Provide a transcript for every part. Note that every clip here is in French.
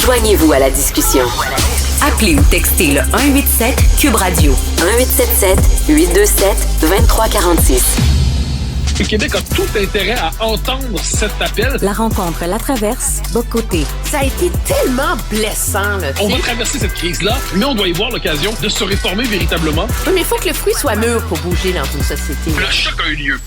Joignez-vous à la discussion. Appelez ou textez le 187 Cube Radio 1877 827 2346. Le Québec a tout intérêt à entendre cet appel. La rencontre La Traverse, Bock-Côté. Ça a été tellement blessant, là. On va traverser cette crise-là, mais on doit y voir l'occasion de se réformer véritablement. Oui, mais il faut que le fruit soit mûr pour bouger dans une société. Le choc a eu lieu.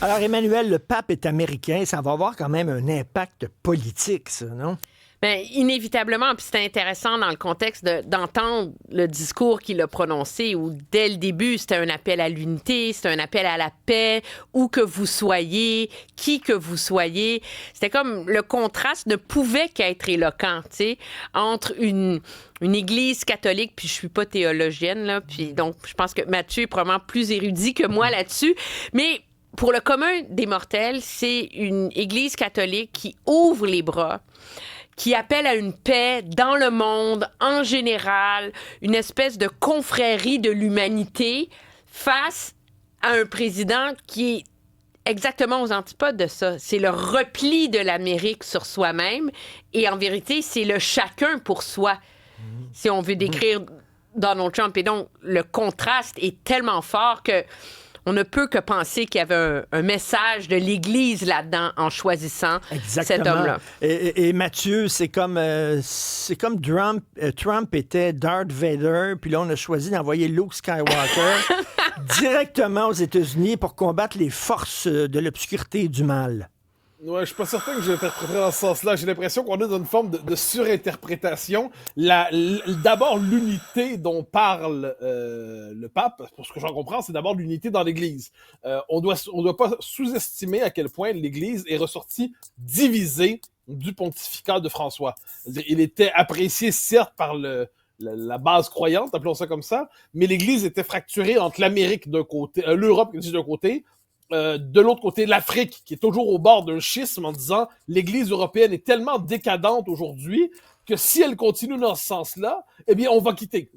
Alors, Emmanuel, le pape est américain. Ça va avoir quand même un impact politique, ça, non? Bien, inévitablement, puis c'était intéressant dans le contexte d'entendre le discours qu'il a prononcé où, dès le début, c'était un appel à l'unité, c'était un appel à la paix, où que vous soyez, qui que vous soyez. C'était comme le contraste ne pouvait qu'être éloquent, tu sais, entre une église catholique, puis je suis pas théologienne, là, puis donc je pense que Mathieu est probablement plus érudit que moi là-dessus, mais pour le commun des mortels, c'est une église catholique qui ouvre les bras, qui appelle à une paix dans le monde en général, une espèce de confrérie de l'humanité face à un président qui est exactement aux antipodes de ça. C'est le repli de l'Amérique sur soi-même et en vérité, c'est le chacun pour soi, si on veut décrire Donald Trump. Et donc, le contraste est tellement fort que on ne peut que penser qu'il y avait un message de l'Église là-dedans en choisissant cet homme-là. Et Mathieu, c'est comme Trump était Darth Vader, puis là, on a choisi d'envoyer Luke Skywalker directement aux États-Unis pour combattre les forces de l'obscurité et du mal. Ouais, je suis pas certain que je l'interpréterais dans ce sens-là. J'ai l'impression qu'on est dans une forme de surinterprétation. D'abord, l'unité dont parle le pape, pour ce que j'en comprends, c'est d'abord l'unité dans l'Église. On doit pas sous-estimer à quel point l'Église est ressortie divisée du pontificat de François. Il était apprécié, certes, par la base croyante, appelons ça comme ça, mais l'Église était fracturée entre l'Amérique d'un côté, l'Europe d'un côté, de l'autre côté, l'Afrique, qui est toujours au bord d'un schisme en disant l'Église européenne est tellement décadente aujourd'hui que si elle continue dans ce sens-là, eh bien, on va quitter.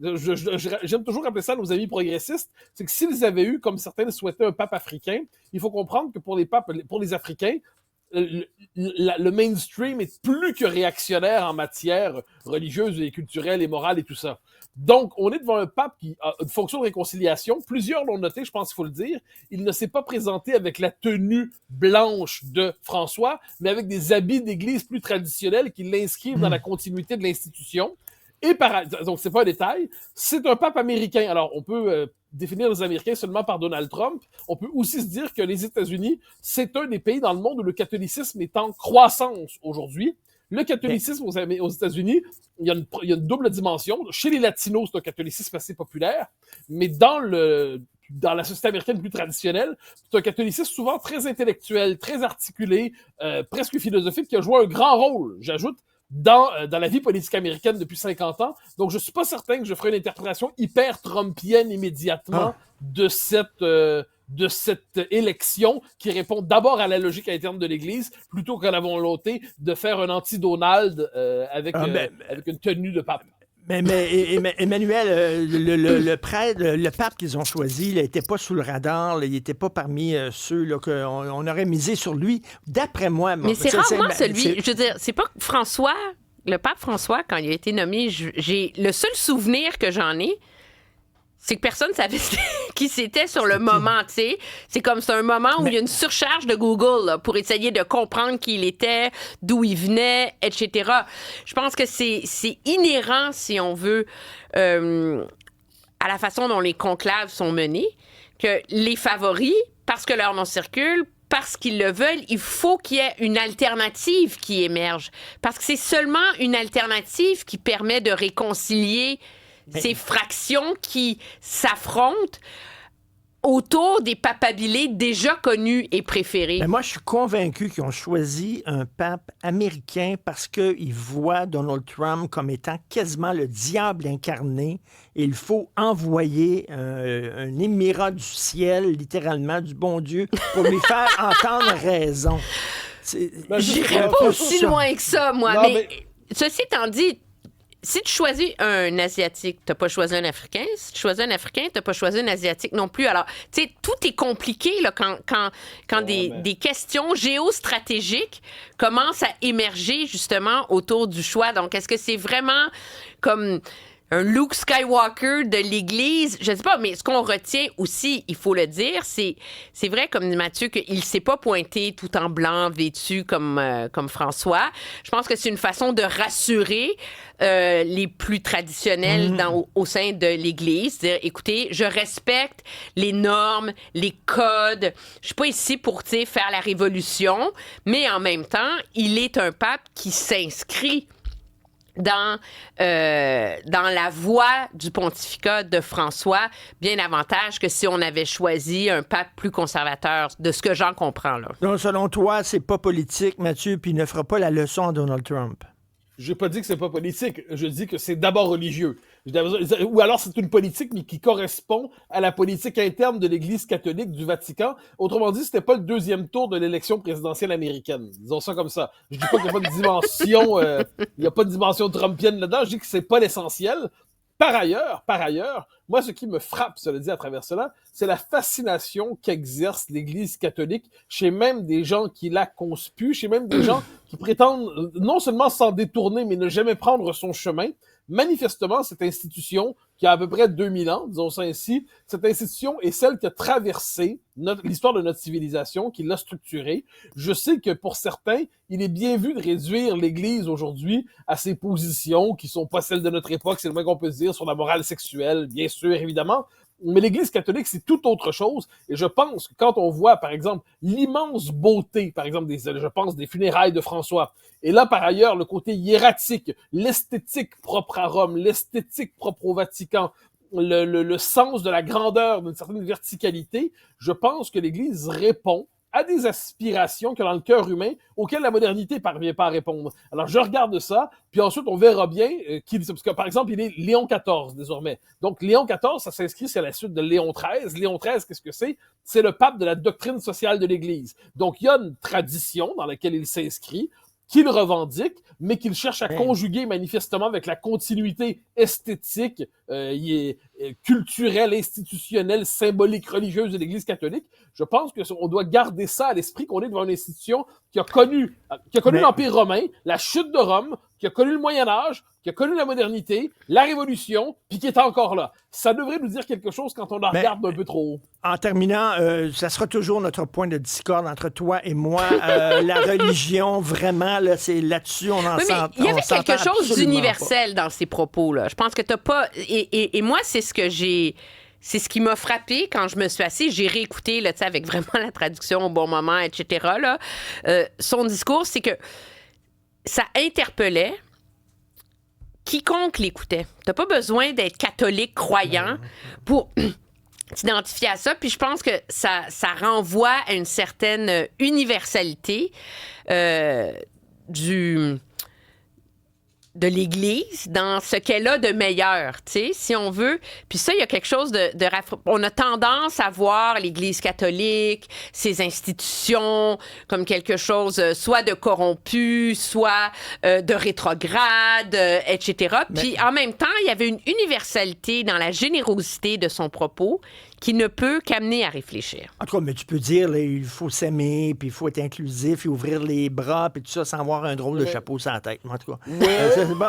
J'aime toujours rappeler ça à nos amis progressistes, c'est que s'ils avaient eu, comme certains le souhaitaient, un pape africain, il faut comprendre que pour les Africains, le mainstream est plus que réactionnaire en matière religieuse et culturelle et morale et tout ça. Donc, on est devant un pape qui a une fonction de réconciliation. Plusieurs l'ont noté, je pense qu'il faut le dire. Il ne s'est pas présenté avec la tenue blanche de François, mais avec des habits d'église plus traditionnels qui l'inscrivent dans la continuité de l'institution. Donc, c'est pas un détail. C'est un pape américain. Alors, on peut définir les Américains seulement par Donald Trump. On peut aussi se dire que les États-Unis, c'est un des pays dans le monde où le catholicisme est en croissance aujourd'hui. Le catholicisme aux États-Unis, il y a une double dimension. Chez les Latinos, c'est un catholicisme assez populaire, mais dans la société américaine plus traditionnelle, c'est un catholicisme souvent très intellectuel, très articulé, presque philosophique, qui a joué un grand rôle, j'ajoute, dans la vie politique américaine depuis 50 ans. Donc, je suis pas certain que je ferai une interprétation hyper trumpienne immédiatement de cette élection qui répond d'abord à la logique interne de l'Église plutôt qu'à la volonté de faire un anti-Donald avec une tenue de pape. Mais Emmanuel, le pape qu'ils ont choisi, il n'était pas sous le radar, là, il n'était pas parmi ceux là, qu'on aurait misé sur lui. D'après moi... Mais c'est rarement celui... Je veux dire, c'est pas François, le pape François, quand il a été nommé, le seul souvenir que j'en ai, c'est que personne ne savait qui c'était sur le moment, tu sais. C'est comme c'est un moment où il y a une surcharge de Google là, pour essayer de comprendre qui il était, d'où il venait, etc. Je pense que c'est inhérent, si on veut, à la façon dont les conclaves sont menés, que les favoris, parce que leur nom circule, parce qu'ils le veulent, il faut qu'il y ait une alternative qui émerge. Parce que c'est seulement une alternative qui permet de réconcilier ces fractions qui s'affrontent autour des papabilés déjà connus et préférés. Mais moi, je suis convaincu qu'ils ont choisi un pape américain parce qu'ils voient Donald Trump comme étant quasiment le diable incarné. Et il faut envoyer un émirat du ciel, littéralement, du bon Dieu, pour lui faire entendre raison. J'irais pas aussi loin que ça, moi. Non, mais ceci étant dit, si tu choisis un Asiatique, t'as pas choisi un Africain. Si tu choisis un Africain, t'as pas choisi un Asiatique non plus. Alors, tu sais, tout est compliqué là, quand des questions géostratégiques commencent à émerger justement autour du choix. Donc, est-ce que c'est vraiment comme un Luke Skywalker de l'Église? Je ne sais pas, mais ce qu'on retient aussi, il faut le dire, c'est vrai, comme dit Mathieu, qu'il ne s'est pas pointé tout en blanc, vêtu comme François. Je pense que c'est une façon de rassurer les plus traditionnels au sein de l'Église. Dire, écoutez, je respecte les normes, les codes. Je suis pas ici pour faire la révolution, mais en même temps, il est un pape qui s'inscrit dans la voie du pontificat de François, bien davantage que si on avait choisi un pape plus conservateur, de ce que j'en comprends, là. Donc, selon toi, c'est pas politique, Mathieu, puis il ne fera pas la leçon à Donald Trump. J'ai pas dit que c'est pas politique, je dis que c'est d'abord religieux. Ou alors c'est une politique, mais qui correspond à la politique interne de l'Église catholique du Vatican. Autrement dit, c'était pas le deuxième tour de l'élection présidentielle américaine. Disons ça comme ça. Je dis pas qu'il n'y a pas de dimension, il y a pas de dimension trumpienne là-dedans. Je dis que c'est pas l'essentiel. Par ailleurs, moi, ce qui me frappe, cela dit, à travers cela, c'est la fascination qu'exerce l'Église catholique chez même des gens qui la conspuent, chez même des gens qui prétendent non seulement s'en détourner, mais ne jamais prendre son chemin. Manifestement, cette institution, qui a à peu près 2000 ans, disons ça ainsi, cette institution est celle qui a traversé l'histoire de notre civilisation, qui l'a structurée. Je sais que pour certains, il est bien vu de réduire l'Église aujourd'hui à ses positions qui sont pas celles de notre époque, c'est le moins qu'on peut se dire, sur la morale sexuelle, bien sûr, évidemment. Mais l'Église catholique, c'est tout autre chose. Et je pense que quand on voit, par exemple, l'immense beauté, par exemple, je pense des funérailles de François, et là, par ailleurs, le côté hiératique, l'esthétique propre à Rome, l'esthétique propre au Vatican, le sens de la grandeur, d'une certaine verticalité, je pense que l'Église répond à des aspirations qu'il y a dans le cœur humain auxquelles la modernité parvient pas à répondre. Alors, je regarde ça, puis ensuite, on verra bien parce que, par exemple, il est Léon XIV, désormais. Donc, Léon XIV, ça s'inscrit sur la suite de Léon XIII. Léon XIII, qu'est-ce que c'est? C'est le pape de la doctrine sociale de l'Église. Donc, il y a une tradition dans laquelle il s'inscrit, qu'il revendique, mais qu'il cherche à conjuguer manifestement avec la continuité esthétique, culturelle, institutionnelle, symbolique, religieuse de l'Église catholique. Je pense qu'on doit garder ça à l'esprit, qu'on est devant une institution qui a connu l'Empire romain, la chute de Rome, qui a connu le Moyen-Âge, qui a connu la modernité, la Révolution, puis qui est encore là. Ça devrait nous dire quelque chose quand on la regarde un peu trop haut. En terminant, ça sera toujours notre point de discorde entre toi et moi. La religion, vraiment, là, c'est là-dessus, on en s'entend. Il y avait quelque chose d'universel dans ces propos-là. Je pense que t'as pas... Et moi, c'est ce que j'ai... C'est ce qui m'a frappé quand je me suis assise. J'ai réécouté, là, avec vraiment la traduction au bon moment, etc. Là. Son discours, c'est que ça interpellait quiconque l'écoutait. T'as pas besoin d'être catholique, croyant pour t'identifier à ça. Puis je pense que ça renvoie à une certaine universalité de l'Église dans ce qu'elle a de meilleur, tu sais, si on veut. Puis ça, il y a quelque chose on a tendance à voir l'Église catholique, ses institutions, comme quelque chose soit de corrompu, soit de rétrograde, etc. Puis en même temps, il y avait une universalité dans la générosité de son propos qui ne peut qu'amener à réfléchir. En tout cas, mais tu peux dire, là, il faut s'aimer, puis il faut être inclusif, et ouvrir les bras, puis tout ça, sans avoir un drôle de chapeau sur la tête. En tout cas,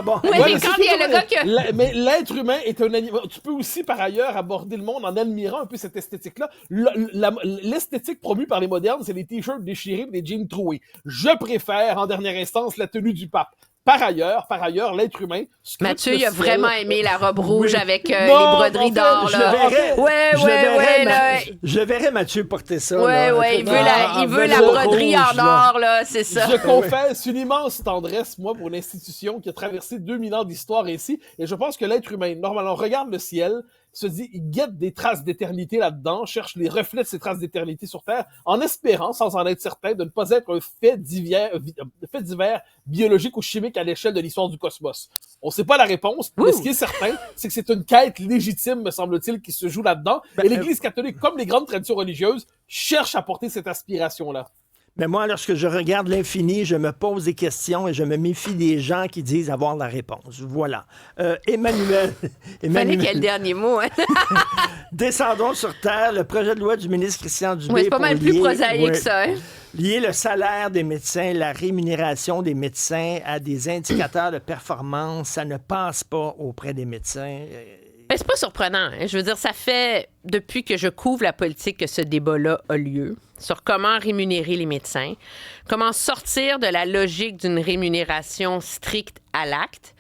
bon. Oui, mais quand il y a le gars que... Mais l'être humain est un animal. Tu peux aussi, par ailleurs, aborder le monde en admirant un peu cette esthétique-là. L'esthétique promue par les modernes, c'est les t-shirts déchirés et les jeans troués. Je préfère, en dernière instance, la tenue du pape. Par ailleurs, l'être humain... Mathieu, il a vraiment aimé la robe rouge avec les broderies d'or. Je verrais Mathieu porter ça. Il veut la broderie en or, là, c'est ça. Je confesse une immense tendresse, moi, pour une institution qui a traversé 2000 ans d'histoire ici. Et je pense que l'être humain, normalement, regarde le ciel, se dit, il guette des traces d'éternité là-dedans, cherche les reflets de ces traces d'éternité sur Terre, en espérant, sans en être certain, de ne pas être un fait divers biologique ou chimique à l'échelle de l'histoire du cosmos. On ne sait pas la réponse, mais ce qui est certain, c'est que c'est une quête légitime, me semble-t-il, qui se joue là-dedans. Et l'Église catholique, comme les grandes traditions religieuses, cherche à porter cette aspiration-là. Mais moi, lorsque je regarde l'infini, je me pose des questions et je me méfie des gens qui disent avoir la réponse. Voilà. Emmanuel. Fallait qu'il y ait le dernier mot. Hein? Descendons sur Terre. Le projet de loi du ministre Christian Dubé. Oui, c'est pas mal plus prosaïque que ça. Hein? Lier le salaire des médecins, la rémunération des médecins à des indicateurs de performance, ça ne passe pas auprès des médecins. Ben, c'est pas surprenant. Hein? Je veux dire, ça fait depuis que je couvre la politique que ce débat-là a lieu sur comment rémunérer les médecins, comment sortir de la logique d'une rémunération stricte à l'acte.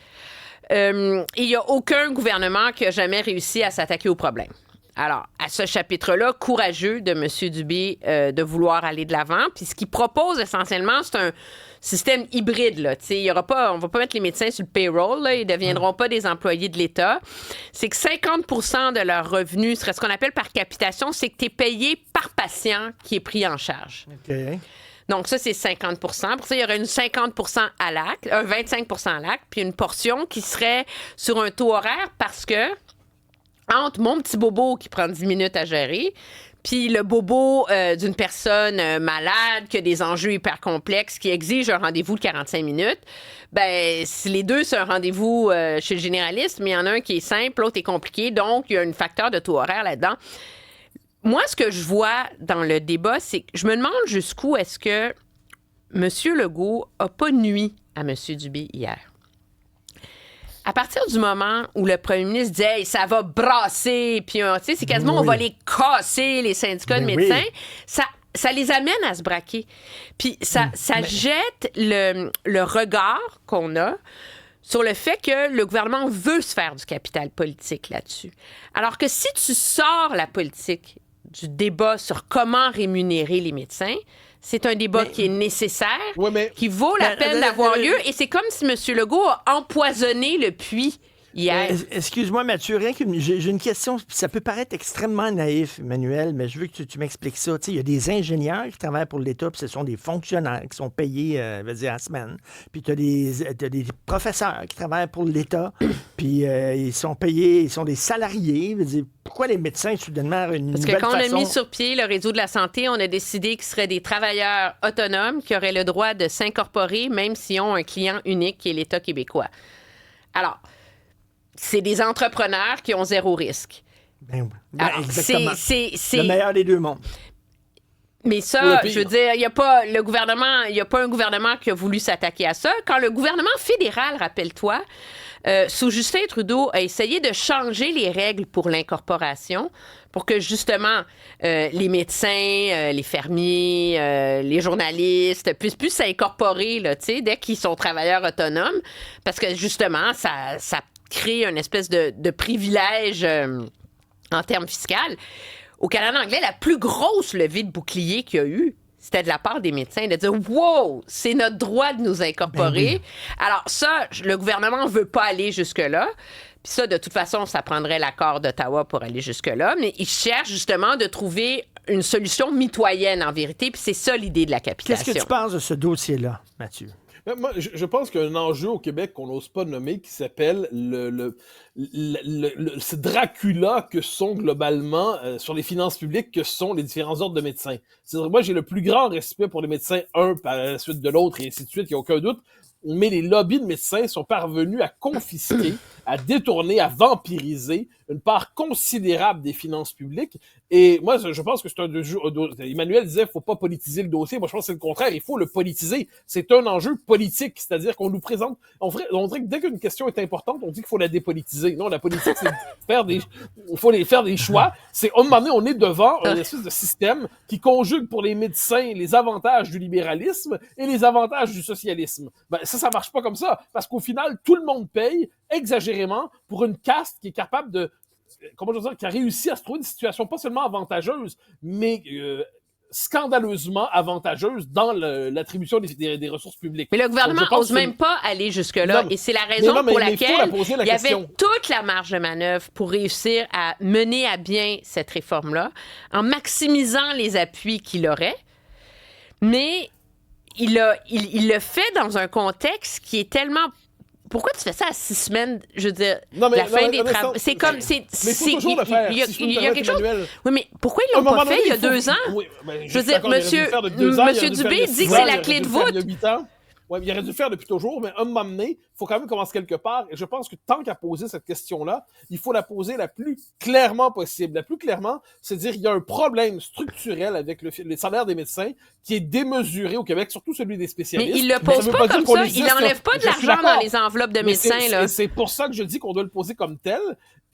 Il n'y a aucun gouvernement qui a jamais réussi à s'attaquer au problème. Alors, à ce chapitre-là, courageux de M. Dubé de vouloir aller de l'avant. Puis ce qu'il propose essentiellement, c'est un système hybride. Là. Il y aura pas, on ne va pas mettre les médecins sur le payroll. Là, ils ne deviendront pas des employés de l'État. C'est que 50% de leurs revenus serait ce qu'on appelle par capitation, c'est que tu es payé par patient qui est pris en charge. OK. Donc, ça, c'est 50 Pour ça, il y aurait une 50 à l'acte, un 25 à l'acte, puis une portion qui serait sur un taux horaire parce que entre mon petit bobo qui prend 10 minutes à gérer, puis le bobo d'une personne malade qui a des enjeux hyper complexes qui exige un rendez-vous de 45 minutes, ben si les deux, c'est un rendez-vous chez le généraliste, mais il y en a un qui est simple, l'autre est compliqué, donc il y a un facteur de taux horaire là-dedans. Moi, ce que je vois dans le débat, c'est que je me demande jusqu'où est-ce que M. Legault n'a pas nui à M. Dubé hier. À partir du moment où le premier ministre dit hey, « ça va brasser », puis c'est quasiment on va les casser, les syndicats de médecins, ça les amène à se braquer. Puis ça jette le regard qu'on a sur le fait que le gouvernement veut se faire du capital politique là-dessus. Alors que si tu sors la politique du débat sur comment rémunérer les médecins, c'est un débat qui est nécessaire, qui vaut la peine d'avoir lieu, et c'est comme si M. Legault a empoisonné le puits hier. Excuse-moi, Mathieu, j'ai une question. Ça peut paraître extrêmement naïf, Emmanuel, mais je veux que tu m'expliques ça. Il y a des ingénieurs qui travaillent pour l'État, puis ce sont des fonctionnaires qui sont payés, en semaine. Puis tu as des professeurs qui travaillent pour l'État, puis ils sont payés, ils sont des salariés. Pourquoi les médecins, soudainement, une nouvelle façon? Parce que quand on a mis sur pied le réseau de la santé, on a décidé qu'ils seraient des travailleurs autonomes qui auraient le droit de s'incorporer, même s'ils ont un client unique qui est l'État québécois. Alors, c'est des entrepreneurs qui ont zéro risque. Alors, exactement. C'est le meilleur des deux mondes. Mais ça, je veux dire, il n'y a pas un gouvernement qui a voulu s'attaquer à ça. Quand le gouvernement fédéral, rappelle-toi, sous Justin Trudeau, a essayé de changer les règles pour l'incorporation pour que, justement, les médecins, les fermiers, les journalistes puissent plus s'incorporer là, dès qu'ils sont travailleurs autonomes, parce que, justement, ça crée une espèce de privilège en termes fiscaux. Au Canada anglais, la plus grosse levée de bouclier qu'il y a eu, c'était de la part des médecins de dire « Wow, c'est notre droit de nous incorporer. » Alors ça, le gouvernement ne veut pas aller jusque-là. Puis ça, de toute façon, ça prendrait l'accord d'Ottawa pour aller jusque-là. Mais ils cherchent justement de trouver une solution mitoyenne en vérité. Puis c'est ça l'idée de la capitation. Qu'est-ce que tu penses de ce dossier-là, Mathieu? Moi, je pense qu'il y a un enjeu au Québec qu'on n'ose pas nommer qui s'appelle ce Dracula que sont globalement sur les finances publiques que sont les différents ordres de médecins. C'est-à-dire, moi, j'ai le plus grand respect pour les médecins, un par la suite de l'autre et ainsi de suite, il n'y a aucun doute. Mais les lobbies de médecins sont parvenus à confisquer, à détourner, à vampiriser une part considérable des finances publiques. Et moi, je pense que c'est un enjeu. Emmanuel disait, faut pas politiser le dossier. Moi, je pense que c'est le contraire. Il faut le politiser. C'est un enjeu politique. C'est-à-dire qu'on nous présente, on dirait que dès qu'une question est importante, on dit qu'il faut la dépolitiser. Non, la politique, c'est il faut faire des choix. C'est, à un moment donné, on est devant un espèce de système qui conjugue pour les médecins les avantages du libéralisme et les avantages du socialisme. Ben, ça marche pas comme ça. Parce qu'au final, tout le monde paye exagérément pour une caste qui est capable de, qui a réussi à se trouver une situation pas seulement avantageuse, mais scandaleusement avantageuse dans l'attribution des ressources publiques. Mais le gouvernement n'ose même pas aller jusque-là. Et c'est la raison pour laquelle il y avait toute la marge de manœuvre pour réussir à mener à bien cette réforme-là, en maximisant les appuis qu'il aurait. Mais il le fait dans un contexte qui est tellement pourquoi tu fais ça à 6 semaines, je veux dire, Non, mais- la non, fin mais- des non, mais travaux? ça- C'est comme, mais il faut toujours le faire. Il y a, Si je peux me il y a permettre, quelque chose. Emmanuel. Oui, mais pourquoi ils À un l'ont pas moment fait il y a donné, 2 ans? Oui, ben, Je veux dire, monsieur Dubé dit que c'est la clé de voûte. Il y a 8 ans. Ouais, il aurait dû le faire depuis toujours, mais un moment donné, il faut quand même commencer quelque part. Et je pense que tant qu'à poser cette question-là, il faut la poser la plus clairement possible. La plus clairement, c'est dire qu'il y a un problème structurel avec les salaires des médecins qui est démesuré au Québec, surtout celui des Mais spécialistes. il le Ça pose veut pas dire comme qu'on ça. existe, Il n'enlève pas de je suis l'argent dans d'accord. les enveloppes de Mais médecins, là. c'est pour ça que je dis qu'on doit le poser comme tel.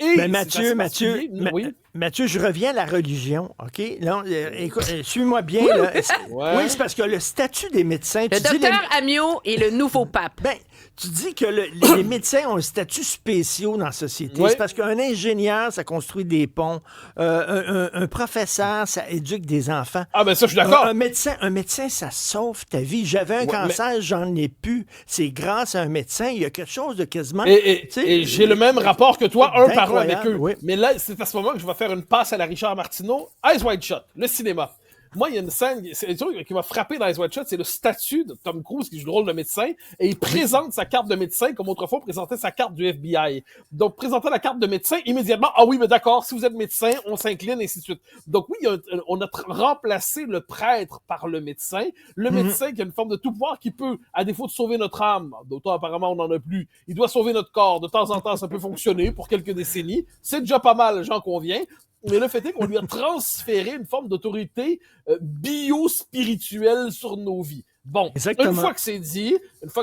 Et Ben, c'est assez Mathieu, particulier. Oui. Mathieu, je reviens à la religion, OK? Là, écoute, suis-moi bien. Là. Ouais. Oui, c'est parce que le statut des médecins... Le tu dis docteur Amiot est le nouveau pape. Ben, tu dis que les médecins ont un statut spécial dans la société. Oui. C'est parce qu'un ingénieur, ça construit des ponts. Un professeur, ça éduque des enfants. Ah, ben ça, je suis d'accord. Un médecin, ça sauve ta vie. J'avais un Ouais, cancer, j'en ai plus. C'est grâce à un médecin. Il y a quelque chose de quasiment... Et tu sais, j'ai le même rapport que toi, un par un avec incroyable, eux. oui. Mais là, c'est à ce moment que je vais faire une passe à la Richard Martineau. Eyes Wide Shut, le cinéma. Moi, il y a une scène c'est un truc qui m'a frappé dans Eyes Wide Shut, c'est le statut de Tom Cruise qui joue le rôle de médecin et il présente sa carte de médecin comme autrefois on présentait sa carte du FBI. Donc, présentant la carte de médecin, immédiatement, ah oui, mais d'accord, si vous êtes médecin, on s'incline, et ainsi de suite. Donc oui, on a remplacé le prêtre par le médecin. Le médecin qui a une forme de tout pouvoir qui peut, à défaut de sauver notre âme, d'autant apparemment on n'en a plus, il doit sauver notre corps. De temps en temps, ça peut fonctionner pour quelques décennies. C'est déjà pas mal, j'en conviens. Mais le fait est qu'on lui a transféré une forme d'autorité bio-spirituelle sur nos vies. Bon, Exactement. une fois que c'est dit,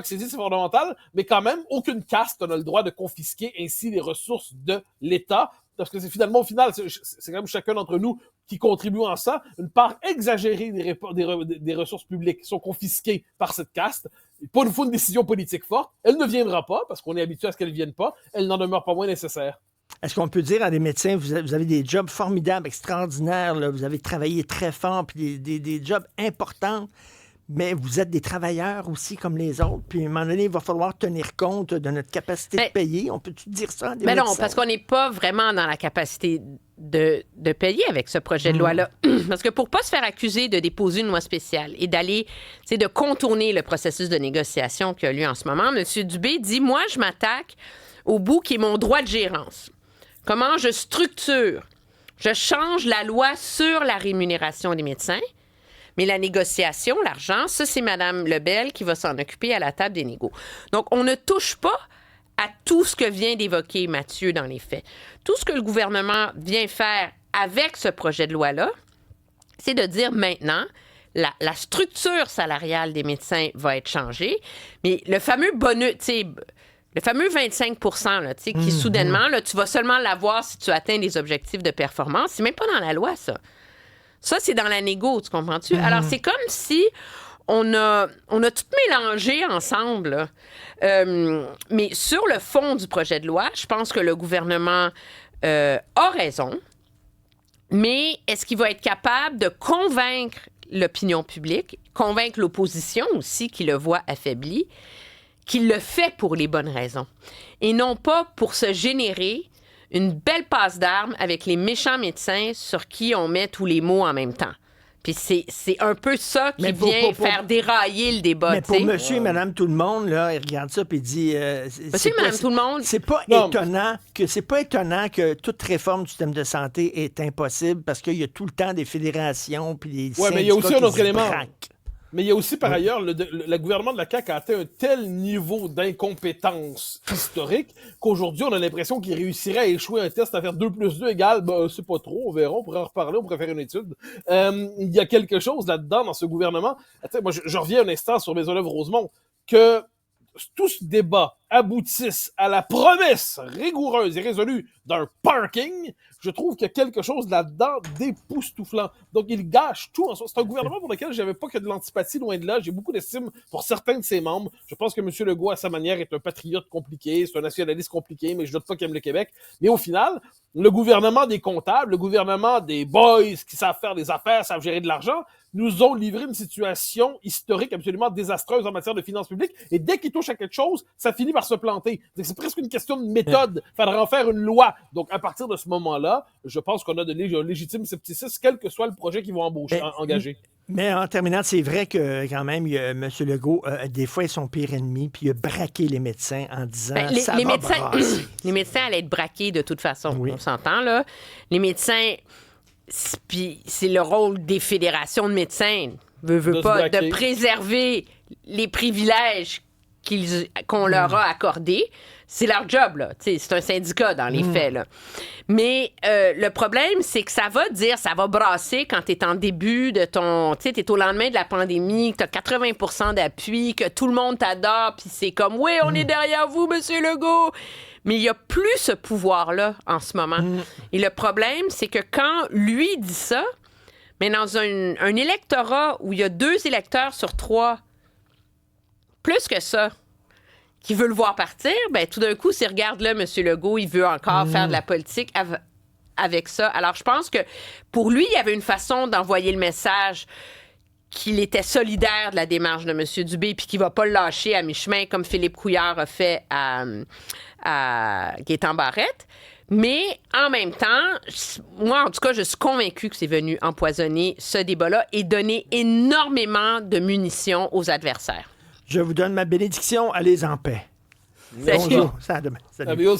c'est fondamental, mais quand même, aucune caste n'a le droit de confisquer ainsi les ressources de l'État, parce que c'est finalement, au final, c'est quand même chacun d'entre nous qui contribue en ça, une part exagérée des ressources publiques sont confisquées par cette caste. Pas une fois une décision politique forte, elle ne viendra pas, parce qu'on est habitué à ce qu'elle ne vienne pas, elle n'en demeure pas moins nécessaire. Est-ce qu'on peut dire à des médecins, vous avez des jobs formidables, extraordinaires, là, vous avez travaillé très fort, puis des jobs importants, mais vous êtes des travailleurs aussi comme les autres, puis à un moment donné, il va falloir tenir compte de notre capacité de payer. On peut-tu dire ça à des médecins? Non, parce qu'on n'est pas vraiment dans la capacité de payer avec ce projet de loi-là. Parce que pour pas se faire accuser de déposer une loi spéciale et d'aller, de contourner le processus de négociation qui a lieu en ce moment, M. Dubé dit, moi, je m'attaque au bout qui est mon droit de gérance. Comment je structure, je change la loi sur la rémunération des médecins, mais la négociation, l'argent, ça, c'est Mme Lebel qui va s'en occuper à la table des négos. Donc, on ne touche pas à tout ce que vient d'évoquer Mathieu dans les faits. Tout ce que le gouvernement vient faire avec ce projet de loi-là, c'est de dire maintenant, la structure salariale des médecins va être changée, mais le fameux bonus, le fameux 25 là, qui soudainement, là, tu vas seulement l'avoir si tu atteins les objectifs de performance. C'est même pas dans la loi, ça. Ça, c'est dans la négo, tu comprends-tu? Alors, c'est comme si on a tout mélangé ensemble. Mais sur le fond du projet de loi, je pense que le gouvernement a raison. Mais est-ce qu'il va être capable de convaincre l'opinion publique, convaincre l'opposition aussi qui le voit affaibli, qu'il le fait pour les bonnes raisons et non pas pour se générer une belle passe d'armes avec les méchants médecins sur qui on met tous les mots en même temps. Puis c'est un peu ça qui vient faire dérailler le débat. Mais pour monsieur et madame tout le monde, là, il regarde ça et il dit... monsieur et madame tout le monde... C'est pas étonnant que toute réforme du système de santé est impossible parce qu'il y a tout le temps des fédérations puis des syndicats mais il y a aussi un autre qui se élément. braquent. Mais il y a aussi, par ailleurs, le gouvernement de la CAQ a atteint un tel niveau d'incompétence historique qu'aujourd'hui, on a l'impression qu'il réussirait à échouer un test à faire 2 plus 2 égale, c'est pas trop, on verra, on pourrait en reparler, on pourrait faire une étude. Il y a quelque chose là-dedans, dans ce gouvernement. Moi, je reviens un instant sur Maisonneuve-Rosemont, que tout ce débat aboutisse à la promesse rigoureuse et résolue d'un parking, je trouve qu'il y a quelque chose là-dedans d'époustouflant. Donc, il gâche tout en soi. C'est un gouvernement pour lequel j'avais pas que de l'antipathie, loin de là. J'ai beaucoup d'estime pour certains de ses membres. Je pense que M. Legault, à sa manière, est un patriote compliqué, c'est un nationaliste compliqué, mais je doute pas qu'il aime le Québec. Mais au final, le gouvernement des comptables, le gouvernement des boys qui savent faire des affaires, savent gérer de l'argent, nous ont livré une situation historique absolument désastreuse en matière de finances publiques. Et dès qu'ils touchent à quelque chose, ça finit par se planter. C'est presque une question de méthode. Il faudra en faire une loi. Donc, à partir de ce moment-là, je pense qu'on a un légitime scepticisme, quel que soit le projet qu'ils vont engager. Mais en terminant, c'est vrai que quand même, M. Legault, des fois, est son pire ennemi, puis il a braqué les médecins en disant ça va brasser. Les médecins allaient être braqués de toute façon, Oui. on s'entend, là. Les médecins, puis c'est le rôle des fédérations de médecins, De pas, se braquer. de préserver les privilèges qu'on leur a accordés. C'est leur job, là. T'sais, c'est un syndicat dans les faits, là. Mais le problème, c'est que ça va brasser quand tu es en début de ton... Tu sais, tu es au lendemain de la pandémie, que tu as 80 d'appui, que tout le monde t'adore, puis c'est comme, oui, on est derrière vous, Monsieur Legault. Mais il n'y a plus ce pouvoir-là en ce moment. Et le problème, c'est que quand lui dit ça, mais dans un électorat où il y a 2 électeurs sur 3, plus que ça, qui veut le voir partir, ben tout d'un coup, s'il regarde là, M. Legault, il veut encore faire de la politique avec ça. Alors, je pense que pour lui, il y avait une façon d'envoyer le message qu'il était solidaire de la démarche de M. Dubé puis qu'il ne va pas le lâcher à mi-chemin comme Philippe Couillard a fait à Gaétan Barrette. Mais en même temps, moi, en tout cas, je suis convaincue que c'est venu empoisonner ce débat-là et donner énormément de munitions aux adversaires. Je vous donne ma bénédiction. Allez en paix. Salut. Bonjour. Ça, à demain. Salut. Adios.